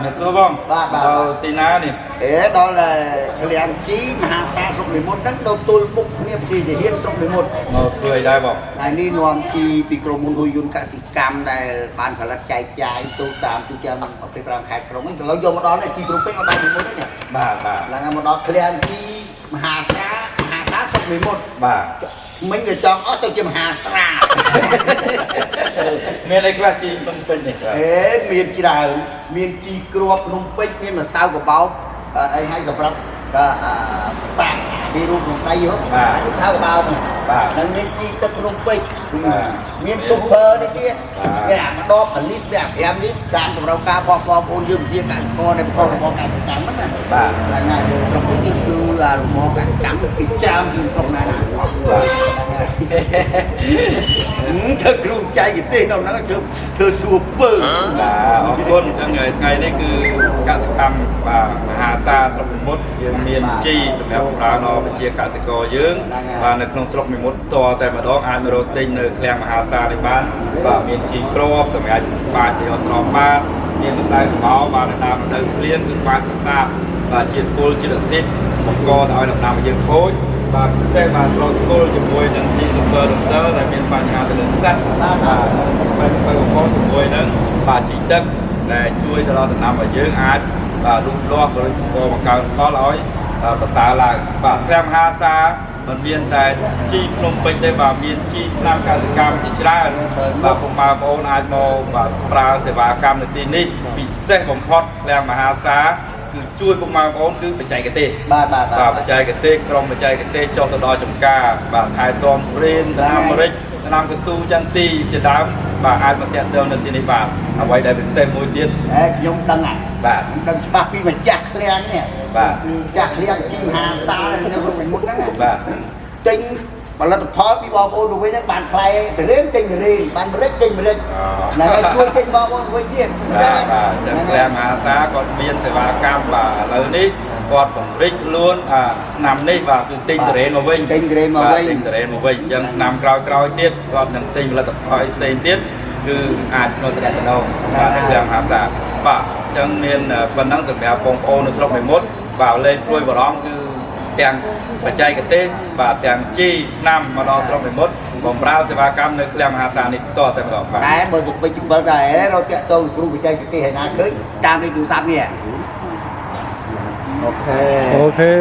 អ្នកសួរបងដល់ទីណានេះដល់ឆ្លៀងជីមហាសាស្រុកនិមុតហ្នឹងដល់ទូលមុខគ្នាពីជាហ៊ានស្រុកនិមុតមកធ្វើអីដែរបងថ្ងៃនេះនាំជីពីក្រុមហ៊ុនហ៊ុយយន្តកសិកម្មដែលបានផលិតចែកចាយទូតាមទូទាំង25ខេត្តក្រុងហ្នឹងឥឡូវយកមកដល់នេះជីព្រំពេញមកដល់និមុតនេះបាទឡើងមកដល់ឆ្លៀងជីមហាសាស្រុកនិមុតបាទមិញវាចង់អស់ទៅជាមហាស្រាមានអីខ្លះជីភ្នំពេញនេះមានច្រើនមានជីគ្រាប់ភ្នំពេញមានម្សៅកបោកអីឲ្យសម្រាប់សាក់មានរូបក្នុងដៃហ្នឹងនេះថាកបោកហ្នឹងមានជីទឹកភ្នំពេញមានស៊ុបភើនេះទៀតវាអាម្ដង1លីត្រវា5លីត្រតាមតម្រូវការបងប្អូនយើងជាកសិករในប្រព័ន្ធរបស់កសិកម្មហ្នឹងណាបាទថ្ងៃយើងស្រុកនេះគឺរមងកសិកម្មពីច្រើនជាងស្រុកណាធ្វើគ្រូចែកទេសក្នុងហ្នឹងធ្វើសួរពើបាទអរគុណចឹងថ្ងៃនេះគឺកសិកម្មបាទមហាសាស្រុកនិមុតយើងមានជីសម្រាប់ប្រើដល់ប្រជាកសិករយើងបាទនៅក្នុងស្រុកនិមុតតតែម្ដងអាចមករកទិញនៅឃ្លាំងមហាសានេះបានបាទមានជីគ្រាប់សម្រាប់បាច់យកត្រង់បានមានម្សៅកបោបាទនៅតាមរដូវភ្លៀងគឺបាច់ប្រសាទបាទជាតិពុលជាតិអាស៊ីតបង្កឲ្យដំណាំយើងខូចបាទពិសេសបាទស្រូវគល់ជាមួយនឹងជីស៊ូពើរ៉ូទ័រដែលមានបញ្ហាទៅលើខ្សាច់បាទបែបបង្កជាមួយនឹងបាទជីទឹកដែលជួយទៅដល់ដំណាំរបស់យើងអាចបាទលូតលាស់ឬបង្កើនផលឲ្យប្រសើរឡើងបាទឃ្លាំងមហាសាมันមានតែជីភ្នំពេញទេបាទមានជីថ្នាំកសិកម្មជាច្រើនបាទពុកម៉ែបងប្អូនអាចមកបាទប្រើសេវាកម្មនៅទីនេះពិសេសបំផុតឃ្លាំងមហាសាគឺជួយពុកម៉ែបងប្អូនគឺបច្ចេកទេសបាទបច្ចេកទេសក្រុមបច្ចេកទេសចុះទៅដល់ចំការបាទថែទាំព្រៀនដំណាំម្រេចដំណាំកស៊ូចន្ទទីជាដើមបាទអាចមកទាក់ទងនៅទីនេះបាទអ្វីដែលពិសេសមួយទៀតខ្ញុំដឹងបាទដឹងច្បាស់ពីម្ចាស់ឃ្លាំងនេះបាទម្ចាស់ឃ្លាំងជីមហាសានៅក្នុងមុខហ្នឹងបាទទិញផលិតផលពីបងប្អូនទៅវិញបានផ្លែទៅរៀនទិញទៅរៀនបានម្រេចទិញម្រេចហ្នឹងហើយជួយទិញបងប្អូនវិញទៀតបាទចឹងឃ្លាំងមហាសាគាត់មានសេវាកម្មបាទឥឡូវនេះគាត់បង្រិចខ្លួនឆ្នាំនេះបាទគឺទិញទៅរៀនមកវិញទិញទៅរៀនមកវិញទិញទៅរៀនមកវិញចឹងឆ្នាំក្រោយទៀតគាត់នឹងទិញផលិតផលផ្សេងទៀតគឺអាចនៅតំណងបាទឃ្លាំងមហាសាបាទចឹងមានប៉ុណ្ណឹងសម្រាប់បងប្អូននៅស្រុកនិមុតបាទលេខព្រួយបារម្ភគឺទាំងបច្ចេកទេសបាទទាំងជីឆ្នាំមកដល់ស្រុកនិមុតបំរើសេវាកម្មនៅឃ្លាំងមហាសានេះតតែម្ដងបាទតែបើទៅពេញបើតែរត់តាក់ទងគ្រូបច្ចេកទេសឯណាឃើញតាមលេខទូរស័ព្ទនេះអូខេ